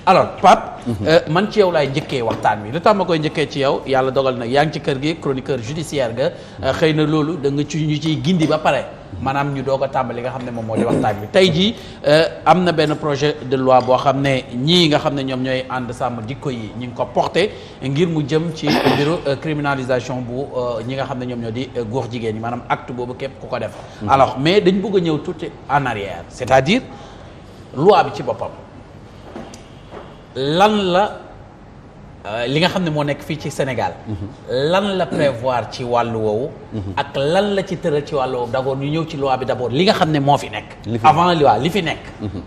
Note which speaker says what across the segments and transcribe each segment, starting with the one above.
Speaker 1: alors Pape. man ci yow laay njëkkee waxtaan wi lu tax ma koy njëkkee ci yow yàlla dogal nag yaa ngi ci kër gi chroniqueur judiciaire nga xëy na loolu da nga ci ñu ciy gindi ba pare maanaam ñu doog a tàmbali nga xam ne moom moo di waxtaan bi tey jii am na benn projet de loi boo xam ne ñii nga xam ne ñoom ñooy ànd sàmm jikko yi ñi ngi ko porté ngir mu jëm ci mbiru criminalisation bu ñi nga xam ne ñoom ñoo di góor jigéen ñi maanaam acte boobu képp ku ko def. alors mais dañ bëgg a ñëw tuuti en arrière c'est-à-dire loi bi ci boppam. lan la li nga xam ne moo nekk fii ci Sénégal lan la prévoir ci wàllu woowu ak lan la ci tëral ci wàllu woowu d'abord ñu ñëw ci loi bi d'abord li nga xam ne moo fi nekk avant li fi nekk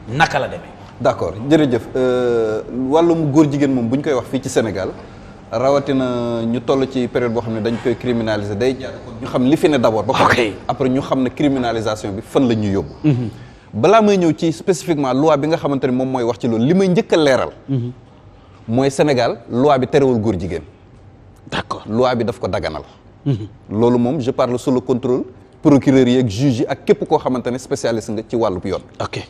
Speaker 1: naka la demee
Speaker 2: d'accord jërëjëf wàllum góor jigéen moom bu ñu koy wax fii ci Sénégal rawatina ñu toll ci période boo xam ne dañ koy criminaliser day jaar kon ñu xam li fi ne d'abord ba pare après ñu xam ne criminalisation bi fan la ñuy yóbbu balaa may ñëw ci spécifiquement loi bi nga xamante ne moom mooy wax ci loolu li may njëkk a leeral mooy Sénégal loi bi terewul góor jigéen
Speaker 1: d'accord
Speaker 2: loi bi daf ko daganal loolu moom je parle sous le contrôle procureur yi ak juge yi ak képp koo xamante ne spécialiste nga ci wàllub yoon
Speaker 1: ok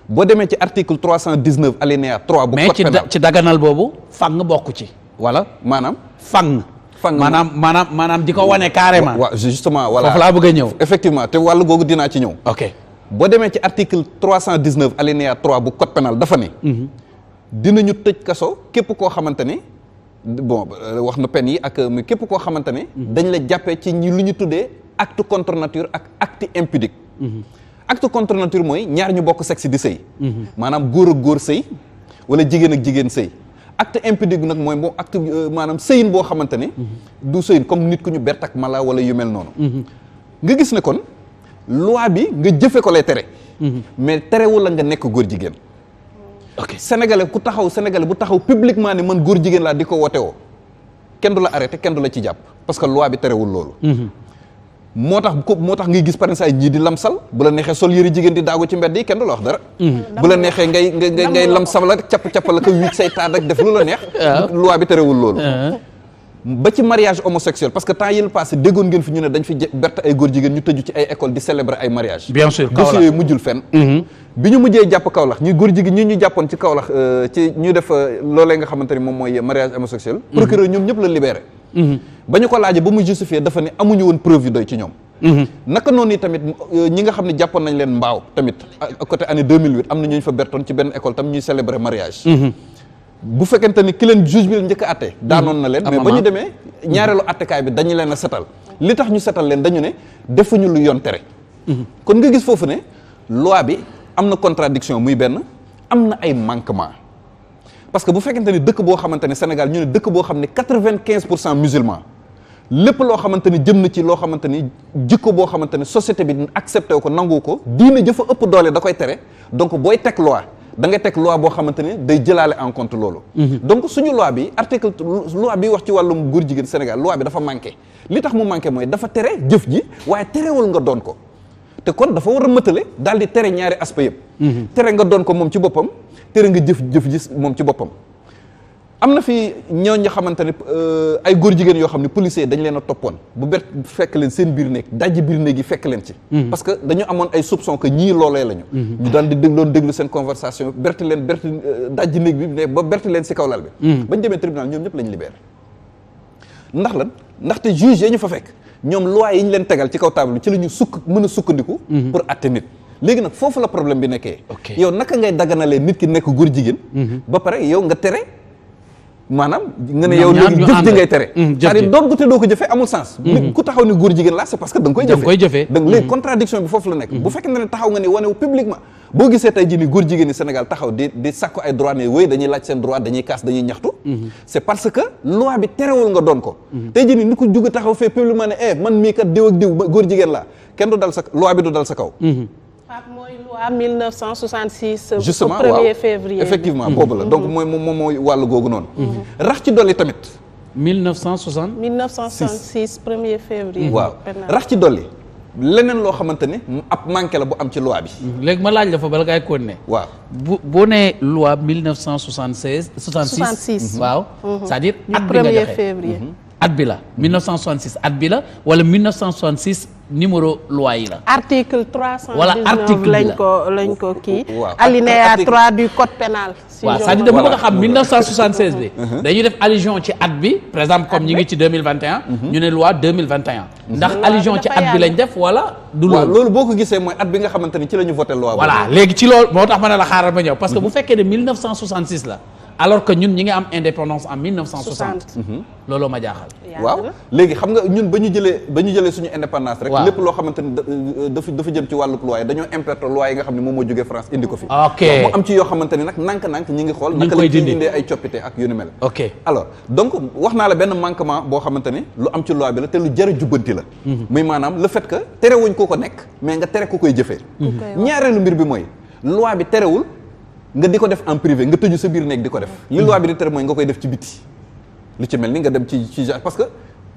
Speaker 2: boo demee ci article 319 alinéa 3 bu code pénal
Speaker 1: mais ci daganal boobu fang bokk ci wala
Speaker 2: maanaam
Speaker 1: fang maanaam di ko wane carrément
Speaker 2: waaw justement voilà
Speaker 1: foofu laa bëgg a ñëw
Speaker 2: effectivement te wàllu googu dinaa ci ñëw
Speaker 1: ok
Speaker 2: boo demee ci article 319 alinéa 3 bu code pénal dafa ne dinañu tëj kaso képp koo xamante ne bon wax na peine yi ak mais képp koo xamante ne dañ la jàppee ci ñi lu ñu tuddee acte contre nature ak acte impudique acte contre nature mooy ñaar ñu bokk sexe di sëy maanaam góor ak góor sëy wala jigéen ak jigéen sëy acte impudique nag mooy boo acte maanaam sëyin boo xamante ne du sëyin comme nit ku ñu bert ak mala wala yu mel noonu nga gis ne kon loi bi nga jëfe ko lay tere mais terewul la nga nekk góor jigéen ok sénégalais bu taxaw publiquement ne man góor jigéen laa di ko wote woo kenn du la arrêté kenn du la ci jàpp parce que loi bi terewul loolu moo tax ngay gis par exemple ñii di lamsal bu la neexee sol yëri jigéen di daagu ci mbedd yi kenn du la wax dara bu la neexee ngay lamsal la capp la ko wiig say taat rek def lu la neex loi bi terewul loolu ba ci mariage homosexuel parce que temps yële passé déggoon ngeen fi ñu ne dañ fi berte ay góor jigéen ñu tëju ci ay école di célébrer ay mariage
Speaker 1: bien sûr
Speaker 2: dossiers yooyu mujjul fenn bi ñu mujjee jàpp Kaolack ñuy góor jigéen ñi ñu jàppoon ci Kaolack ci ñu def loolee nga xamante ni moom mooy mariage homosexuel procureur ñoom ñëpp la libéré ba ñu ko laajee ba mu justifié dafa ne amuñu woon preuve yu doy ci ñoom naka noonu ni tamit ñi nga xam ne jàppoon nañ leen mbaaw tamit côté année 2008 am na ñu fa bertoon ci benn école tam ñuy célébrer mariage bu fekkente ni ki leen juge bi la njëkk a atte daanoon na leen mais ba ñu demee ñaareelu attekaay bi dañu leen a setal li tax ñu setal leen dañu ne defuñu lu yoon tere kon nga gis foofu ne loi bi am na contradiction muy benn am na ay manquement parce que bu fekkente ni dëkk boo xamante ne Sénégal ñu ne dëkk boo xam ne 95% musulman lépp loo xamante ni jëm na ci loo xamante ni jikko boo xamante ne société bi accepté ko nangu ko diine jëfa ëpp doole da koy tere donc booy teg loi da ngay teg loi boo xamante ne day jëlaale en compte loolu donc suñu loi bi article loi bi wax ci wàllum góor jigéen Sénégal loi bi dafa manqué li tax mu manqué mooy dafa tere jëf ji waaye terewul nga doon ko te kon dafa war a mëtale daal di tere ñaari aspect yëpp tere nga doon ko moom ci boppam tere nga jëf ji moom ci boppam am na fi ñooñu nga xamante ne ay góor jigéen yoo xam ne policiers dañ leen a toppoon bu bett fekk leen seen biir néeg dajji biir néeg yi fekk leen ci parce que dañu amoon ay soupçon que ñii loolee lañu ñu daal di déglu seen conversation berti dajji néeg bi ba berti leen si kaw lal bi bañ demee tribunal ñoom ñëpp lañ libéré ndax lan ndaxte juge yi ñu fa fekk ñoom loi yi ñu leen tegal ci kaw table bi ci la ñu mën a sukkandiku pour atte nit léegi nag foofu la problème bi nekkee yow naka ngay daganalee nit ki nekk góor jigéen ba pare yow nga tere maanaam nga ne yow léegi jëf ji ngay tere c'est-à-dire doon ko te doo ko jëfee amul sens ku taxaw ni góor jigéen la c'est parce que da nga koy jëfee donc léegi contradiction bi foofu la nekk bu fekkee ne taxaw nga ni wane publiquement boo gisee tey jii ni góor jigéen ni Sénégal taxaw di sàkku ay droit ne wéy dañuy laaj seen droit dañuy kaas dañuy ñaxtu c'est parce que loi bi terewul nga doon ko tey jii ni ko jóge taxaw fee publiquement ne man mii kat diw ak diw góor jigéen laa kenn du dal sa loi bi du dal sa kaw
Speaker 3: mooy loi 1966.
Speaker 2: justement
Speaker 3: au 1er février.
Speaker 2: effectivement boobu la donc mooy wàllu googu noonu. rax ci dolli tamit.
Speaker 3: 1966 1er février.
Speaker 2: waaw rax ci dolli leneen loo xamante ne ab manqué la bu am ci loi bi.
Speaker 1: léegi ma laaj la fa bala ngay continuer.
Speaker 2: waaw
Speaker 1: boo nee loi 1976. 66 waaw. c'est-à-dire at bi nga joxe
Speaker 3: 1er février.
Speaker 1: at bi la 1966 at bi la wala 1966 numéro loi yi la.
Speaker 3: article 319
Speaker 1: Wala article bi la.
Speaker 3: lañ ko kii.
Speaker 2: waaw.
Speaker 3: alinéa
Speaker 2: Article-
Speaker 3: 3 du code pénal. si
Speaker 1: waaw
Speaker 3: je
Speaker 1: c'est-à-dire
Speaker 3: me-
Speaker 1: dama bëgg a xam 1976 bi. dañuy def allusion ci at bi par exemple comme ñi ngi ci 2021. ñu ne loi 2021. ndax
Speaker 3: Loi bi
Speaker 1: allusion ci
Speaker 3: dafa
Speaker 1: at bi
Speaker 3: yàgg.
Speaker 1: lañ def wala. du
Speaker 2: waaw
Speaker 1: loolu
Speaker 2: loolu boo ko gisee mooy at bi nga xamante ni ci la ñu voté loi boobu.
Speaker 1: voilà léegi ci loolu moo tax ma ne la xaaral ma ñëw parce que bu fekkee ne 1966 la alors que ñun ñi ngi am indépendance en 1960. looloo ma jaaxal.
Speaker 3: yàgg
Speaker 2: waaw
Speaker 3: na.
Speaker 2: léegi xam nga ñun ba ñu jëlee suñu indépendance rek
Speaker 1: Waaw.
Speaker 2: lépp loo xamante ni dafa jëm ci wàllu loi yi dañoo importer loi yi nga xam ne moom moo jógee France indi ko fi.
Speaker 1: Ok.
Speaker 2: mu am ci yoo xamante ni nag nànk-nànk ñi ngi xool
Speaker 1: Ñi ngi
Speaker 2: naka
Speaker 1: koy
Speaker 2: la ciy
Speaker 1: dindi.
Speaker 2: indee ay coppite ak yu ni mel.
Speaker 1: ok
Speaker 2: alors donc wax naa la benn manquement boo xamante ni lu am ci loi bi la te lu jar a jubbanti la. muy maanaam le fait que terewuñ ko nekk mais nga tere ko koy jëfee. ñaareelu mbir bi mooy loi bi terewul nga di ko def en privé nga tëju sa biir néeg di ko def. li loi bi di tere mooy nga koy def ci biti. lu ci mel ni nga dem ci parce que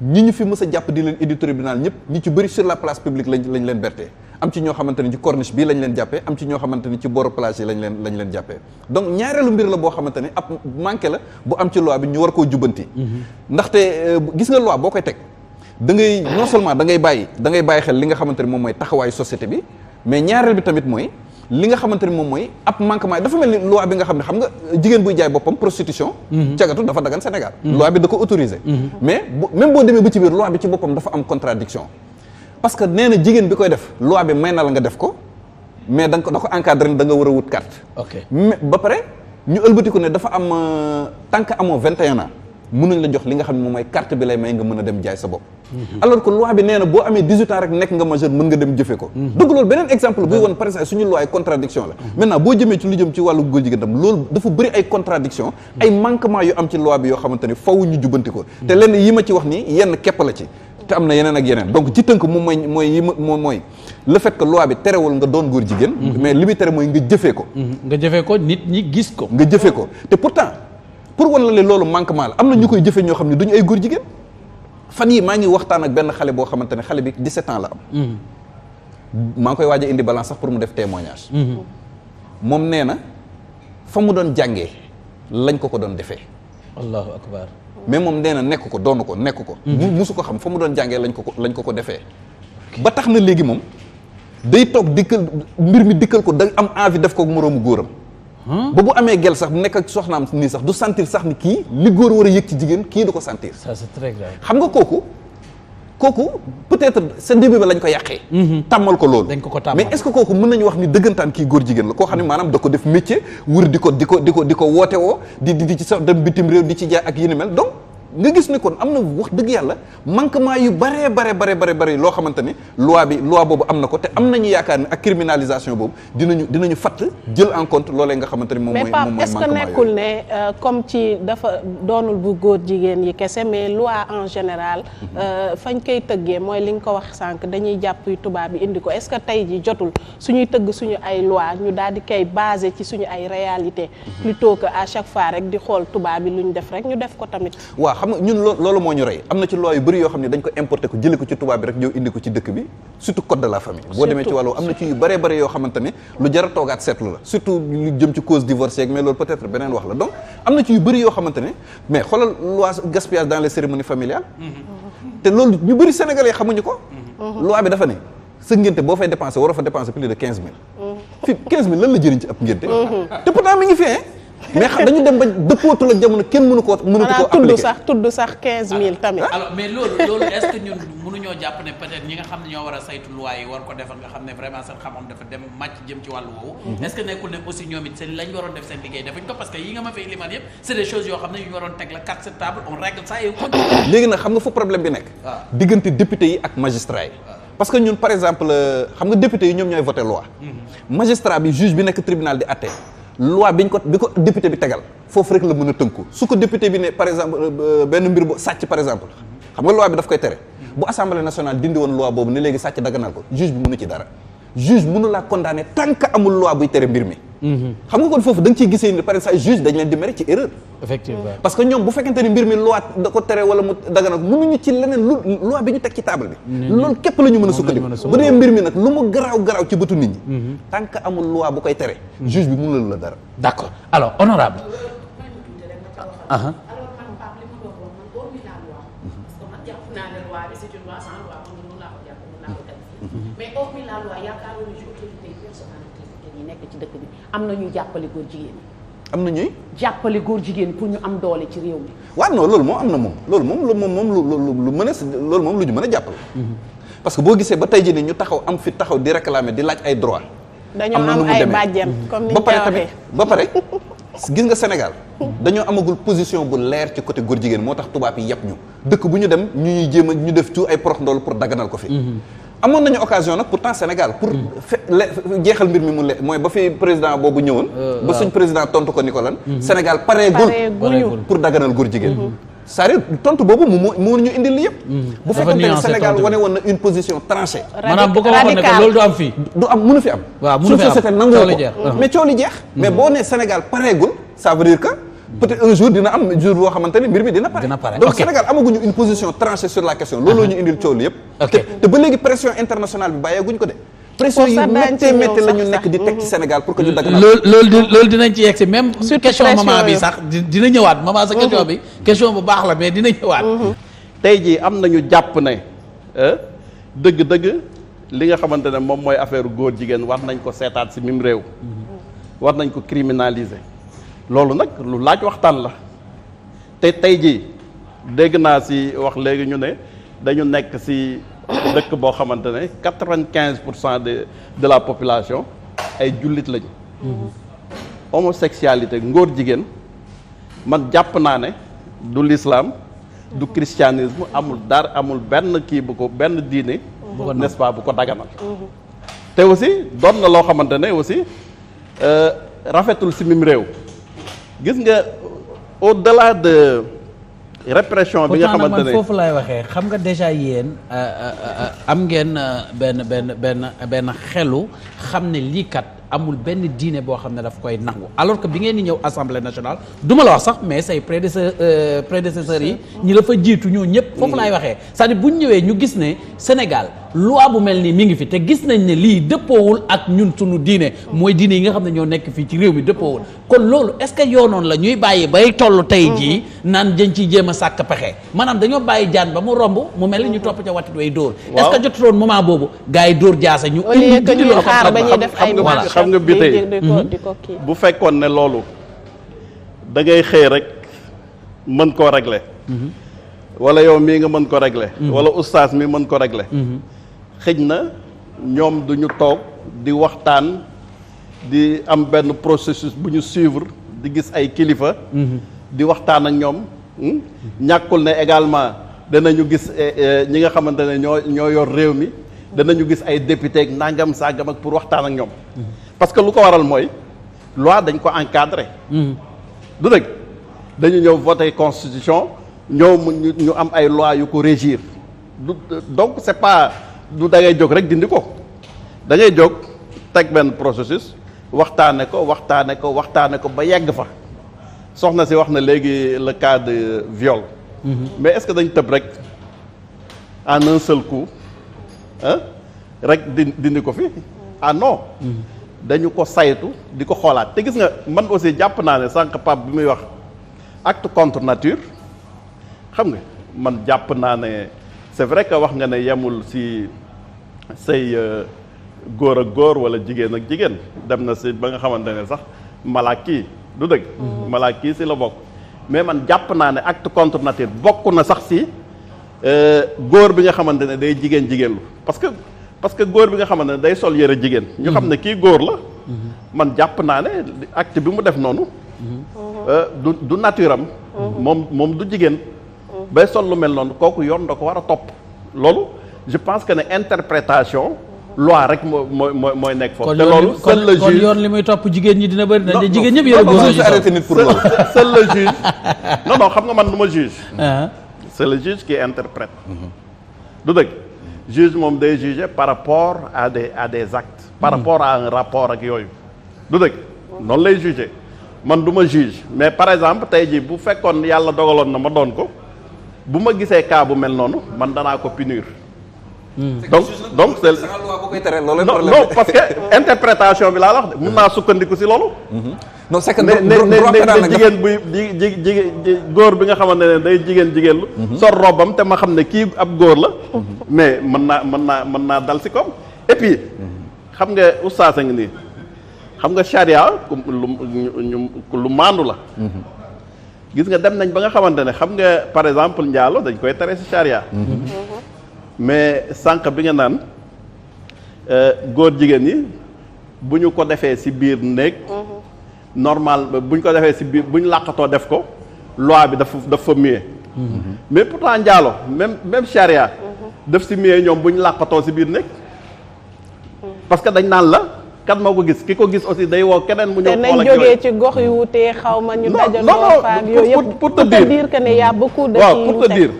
Speaker 2: ñi ñu fi mës a jàpp di leen indi tribunal ñëpp ñi ci bëri sur la place publique lañ leen bertee am ci ñoo xamante ni ci corniche bii lañ leen jàppee am ci ñoo xamante ni ci boru plage yi lañ leen jàppee donc ñaareelu mbir la boo xamante ni ab manqué la bu am ci loi bi ñu war koo jubbanti. ndaxte gis nga loi boo koy teg da ngay non seulement da ngay bàyyi xel li nga xamante ni moom mooy taxawaayu société bi mais ñaareel bi tamit mooy li nga xamante ni moom mooy ab manquement dafa mel ni loi bi nga xam ne xam nga jigéen buy jaay boppam prostitution cagatu dafa dagan Sénégal loi bi da ko autorisé mais même boo demee ba ci biir loi bi ci boppam dafa am contradiction parce que nee na jigéen bi koy def loi bi may na la nga def ko mais da ko encadré ne da nga war a wut carte mais ba pare ñu ëlbatiku ne dafa am tant que amoo 21 ans mënuñ la jox li nga xam ne moom mooy carte bi lay may nga mën a dem jaay sa bopp alors que loi bi nee na boo amee 18 ans rek nekk nga majeur mën nga dem jëfe ko donc loolu beneen exemple buy woon par exemple suñu loi ay contradiction la maintenant boo jëmee ci lu jëm ci wàllu góor jigéen tam loolu dafa bëri ay contradiction ay manquement yu am ci loi bi yoo xamante ni faw ñu jubbanti ko te lenn yi ma ci wax nii yenn képp la ci te am na yeneen ak yeneen donc ci tënk moom mooy le fait que loi bi terewul nga doon góor jigéen mais li muy tere mooy nga jëfee ko
Speaker 1: nga jëfee ko nit ñi gis ko
Speaker 2: nga jëfee ko te pourtant pour wan la loolu manquement la am na ñu koy jëfee ñoo xam ne duñu ay góor jigéen fan yi maa ngi waxtaan ak benn xale boo xamante ne xale bi 17 ans la am maa ngi koy waaj a indi balance sax pour mu def témoignage moom nee na fa mu doon jàngee lañ ko doon defee
Speaker 1: allahu akbar
Speaker 2: mais moom nee na nekk ko doonu ko nekk ko musu ko xam fa mu doon jàngee lañ ko defee ba tax na léegi moom day toog dikkal mbir mi dikkal ko da am envie def ko moroomu góoram ba bu amee gel sax nekk ak soxnaam nii sax du sentir sax ni kii li góor war a yëg ci jigéen kii du ko sentir
Speaker 1: ça c'est très grave
Speaker 2: xam nga kooku peut-être sa début ba lañ ko yàqee tàmmal ko loolu
Speaker 1: dañ ko tàmmal
Speaker 2: mais est-ce que kooku mën nañu wax ni dëggantaan kii góor jigéen la koo xam ne maanaam da ko def métier wër di ko woote woo di ci sax dem bitim réew di ci jaay ak yi ni mel donc nga gis ni kon am na wax dëgg yàlla manquement yu bare loo xamante ni loi boobu am na ko te am nañu yaakaar ne ak criminalisation boobu dinañu fatt jël en compte loolee nga xamante ni moom mooy
Speaker 3: mais Pape est-ce que nekkul ne comme ci dafa doonul bu góor jigéen yi kese mais loi en général fañ koy tëggee mooy li nga ko wax sànq dañuy jàpp tubaab bi indi ko est-ce que tey ji jotul suñuy tëgg suñu ay loi ñu daal di koy basé ci suñu ay réalité plutôt que à chaque fois rek di xool tubaab bi lu ñu def rek ñu def ko tamit
Speaker 2: xam nga ñun loolu moo ñu rey am na ci loi yu bëri yoo xam ne dañ ko importé ko jëlee ko ci tubaab bi rek ñëw indi ko ci dëkk bi surtout code de la famille boo demee ci wàllu am na ci yu bëree bëri yoo xamante ne lu jar a toogaat seetlu la surtout lu jëm ci cause divorce yeeg mais loolu peut-être beneen wax la donc am na ci yu bëri yoo xamante ne mais xoolal loi gaspillage dans les cérémonies familiales te loolu ñu bëri sénégalais xamuñu ko loi bi dafa ne sa ngénte boo fay dépensé waroo fa dépensé plus de 15 000 fii 15 000 lan la jëriñ ci ab ngénte te pourtant mi ngi fi mais xam dañu dem ba dëppootul ak jamono kenn mënu ko appliquer
Speaker 3: tudd sax 15000 tamit.
Speaker 1: alors mais loolu est-ce que ñun mënuñoo jàpp ne peut-être ñi nga xam ne ñoo war a saytu loi yi war ko defal nga xam ne vraiment seen xam-xam dafa dem màcc jëm ci wàllu woowu. est-ce que nekkul ne aussi ñoom it seen lañ waroon def seen liggéey defuñ ko parce que yi nga ma fay limal yëpp c'est des choses yoo xam ne yu ñu waroon teg la carte sur table on règle ça et on continue.
Speaker 2: léegi nag xam nga fu problème bi nekk. diggante député yi ak magistrat yi. parce que ñun par exemple xam nga député yi ñoom ñooy voté loi. magistrat bi juge bi nekk tribunal di àtte. loi bi ko député bi tegal foofu rek la mën a tënku su ko député bi ne par exemple benn mbir bu sàcc par exemple xam nga loi bi daf koy tere bu assemblée nationale dindi woon loi boobu ne léegi sàcc daganal ko juge bi mënu ci dara juge mënu laa condamné tant que amul loi buy tere mbir mi xam nga kon foofu da nga ciy gisee ni par exemple juge dañ leen di mere ci erreur
Speaker 1: effectivement
Speaker 2: parce que ñoom bu fekkente ni mbir mi loi da ko tere wala mu daganal ko mënuñu ci leneen lu loi bi ñu teg ci table bi loolu képp la ñu mën a sukkandiku bu dee mbir mi nag lu mu garaaw ci bëtu nit ñi tant que amul loi bu koy tere juge bi mënul la dara
Speaker 1: d'accord alors honorable
Speaker 4: loi yaakaaroon ci autorité personnalité yi nekk ci dëkk bi am na ñuy jàppale góor jigéen ñi.
Speaker 2: am na ñuy
Speaker 4: jàppale góor jigéen pour ñu am doole ci réew mi.
Speaker 2: waaw non loolu moom am na moom loolu moom lu mën a loolu moom lu ñu mën a jàppale. parce que boo gisee ba tey jii ni ñu taxaw am fi taxaw di réclamer di laaj ay droit
Speaker 3: dañoo am ay bàjjen comme ni ñu
Speaker 2: ba
Speaker 3: koy
Speaker 2: pare
Speaker 3: waxee.
Speaker 2: tamit ba pare gis nga Sénégal dañoo amagul position bu leer ci côté góor jigéen moo tax tubaab yi yëpp ñu dëkk bu ñu dem ñu ñuy jéem a ñu def ci ay porox ndool pour daganal ko fi. amoon nañu occasion nag pourtant Sénégal pour jeexal mbir mi mu le mooy ba fi président boobu ñëwoon. ba suñ président tontu ko ni ko lan. Sénégal pareegul pour daganal góor jigéen. c'est-à-dire tontu boobu moo ñu indil li yëpp. bu fekkoon ne Sénégal wane woon na une position tranchée.
Speaker 1: maanaam bu ko waxoon ne que loolu du am fii.
Speaker 2: du am mënu fi am.
Speaker 1: waaw mënu fi am
Speaker 2: société nangu ko mais coow li jeex. mais boo nee Sénégal pareegul ça veut dire que peut-être un jour dina am jour boo xamante ni mbir mi dina pare. donc Sénégal amaguñu une position tranchée sur la question. looloo ñu indil coow li yëpp. te ba léegi pression internationale bi bàyyeeguñ ko de. pression yu méttee méttee la ñu nekk di teg ci Sénégal pour que ñu daganal.
Speaker 1: loolu dinañ ci yegg si même question maman bi sax dina ñëwaat maman sa question bi question bu baax la mais dina ñëwaat.
Speaker 5: tey jii am nañu jàpp ne dëgg-dëgg li nga xamante ne moom mooy affaire góor jigéen war nañ ko seetaat si mim réew. war nañ ko criminaliser. loolu nag lu laaj waxtaan la te tey jii dégg naa si wax léegi ñu ne dañu nekk si dëkk boo xamante ne 95% de la population ay jullit lañu. homosexualité ngóor jigéen man jàpp naa ne du l'islam du christianisme amul dara amul benn kii bu ko benn diine. n'est-ce pas bu ko daganal. te aussi doon na loo xamante ne aussi rafetul si mim réew. gis nga au-delà de répression bi nga xamante ne
Speaker 1: man foofu laay waxee xam nga déjà yéen am ngeen benn xelu xam ne lii kat amul benn diine boo xam ne daf koy nangu alors que bi ngeen di ñëw assemblée nationale duma la wax sax mais say prédécesseurs yi ñi la fa jiitu ñoo ñëpp foofu laay waxee c'est-à-dire bu ñu ñëwee ñu gis ne Sénégal loi bu mel nii mi ngi fi te gis nañ ne lii dëppoowul ak ñun sunu diine mooy diine yi nga xam ne ñoo nekk fii ci réew mi dëppoowul kon loolu est-ce que yoonoon la ñuy bàyyi bay toll tey jii naan dañ ciy jéem a sàkk pexe maanaam dañoo bàyyi jaan ba mu romb mu mel ni ñu topp ca watit way dóor est-ce que jotutoon moment boobu gars yi dóor jaasa ñu indi loolu
Speaker 5: xam nga bi tey bu fekkoon ne loolu da ngay xëy rek mën koo régler wala yow mii nga mën ko régler wala oustaz mi mën ko régler xëj na ñoom duñu toog di waxtaan di am benn processus bu ñu suivre di gis ay kilifa di waxtaan ak ñoom ñàkkul ne également danañu gis ñi nga xamante ne ñoo yor réew mi danañu gis ay député ak nangam sàggam ak pour waxtaan ak ñoom parce que lu ko waral mooy loi dañ ko encadré du dëgg dañu ñëw voter constitution ñëw ñu am ay loi yu ko régir donc c'est pas du da ngay jóg rek dindi ko da ngay jóg teg benn processus waxtaane ko ba yegg fa soxna si wax na léegi le cas de viol mais est-ce que dañ tëb rek en un seul coup rek dindi ko fi ah non dañu ko saytu di ko xoolaat te gis nga man aussi jàpp naa ne sànq Pape bi muy wax acte contre nature xam nga man jàpp naa ne c'est vrai que wax nga ne yemul ci say góor ak góor wala jigéen ak jigéen dem na ci ba nga xamante ne sax malaaki du dëgg malaaki ci la bokk mais man jàpp naa ne acte contre nature bokk na sax ci góor bi nga xamante ne day jigéen lu parce que góor bi nga xamante ne day sol yëre jigéen ñu xam ne kii góor la man jàpp naa ne acte bi mu def noonu du nature am moom du jigéen bay sol lu mel noonu kooku yoon da ko war a topp loolu je pense que ne interprétation loi rek mooy nekk foofu te loolu seul le juge
Speaker 1: kon yoon li muy topp jigéen ñi dina bëri na jigéen ñëpp yëre góor
Speaker 2: ñu arrêté nit pour loolu
Speaker 5: seul le juge non xam nga man du ma juge c'est le juge qui interprète du dëgg juge moom day juger par rapport à des actes par rapport à un rapport ak yooyu du dëgg noonu lay juger man du ma juge mais par exemple tey jii bu fekkoon yàlla dogaloon na ma doon ko bu ma gisee cas bu mel noonu man danaa ko punir donc c'est non parce que interprétation bi laa wax de mun naa sukkandiku ci loolu
Speaker 2: non c'est que
Speaker 5: ne jigéen buy góor bi nga xamante ne day jigéen lu sol robam te ma xam ne kii ab góor la mais mën naa dal ci comme et puis xam nga oustaz a ngi nii xam nga charia lu maandu la. gis nga dem nañ ba nga xamante ne xam nga par exemple njaalo dañ koy tere ci charia. mais sànq bi nga naan góor jigéen ñi bu ñu ko defee ci biir néeg. normal bu ñu ko defee ci biir bu ñu làqatoo def ko loi bi dafa mieux. mais pourtant njaalo même charia. def ci mieux ñoom bu ñu làqatoo ci biir néeg. parce que dañ naan la kat moo ko gis ki ko gis aussi day woo keneen mu ñëw.
Speaker 3: te nañ jógee ci gox yu wutee xaw ma ñu dajaloo faak yooyu yëpp
Speaker 5: pour te dire
Speaker 3: que ne y a beaucoup de
Speaker 5: waaw pour te dire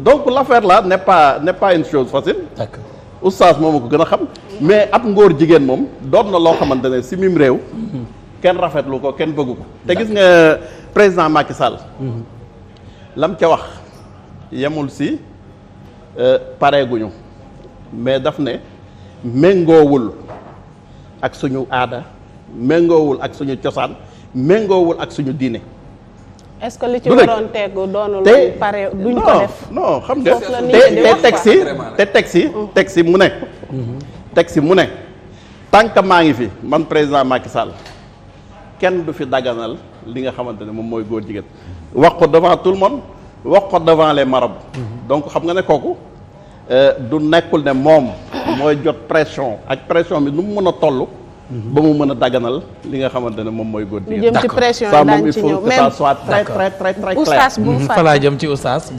Speaker 5: donc l'affaire là n'est pas une chose facile.
Speaker 1: d'accord
Speaker 5: oustaz moom ko gën a xam. mais ab ngóor jigéen moom doon na loo xamante ne si mim réew. kenn rafetlu ko kenn bëggu ko. te gis nga président Macky Sall. lam ca wax yemul si pareeguñu mais daf ne méngoowul ak suñu aada méngoowul ak suñu cosaan méngoowul ak suñu diine.
Speaker 3: est-ce que li ci waroon tegu doonul pare duñ ko def.
Speaker 5: non xam nga teg si mu ne. teg si mu ne tant que maa ngi fi man président Macky Sall kenn du fi daganal li nga xamante ne moom mooy góor jigéen. wax ko devant tout le monde wax ko devant les marabouts. donc xam nga ne kooku du nekkul ne moom mooy jot pression ak pression bi nu mu mën a toll. ba mu mën a daganal li nga xamante ne moom mooy góor jigéen.
Speaker 3: jëm ci pression yi daañu ci ñëw
Speaker 5: ça moom il faut que ça soit très très très très clair.
Speaker 3: oustaz bu mu
Speaker 1: fa laa jëm ci oustaz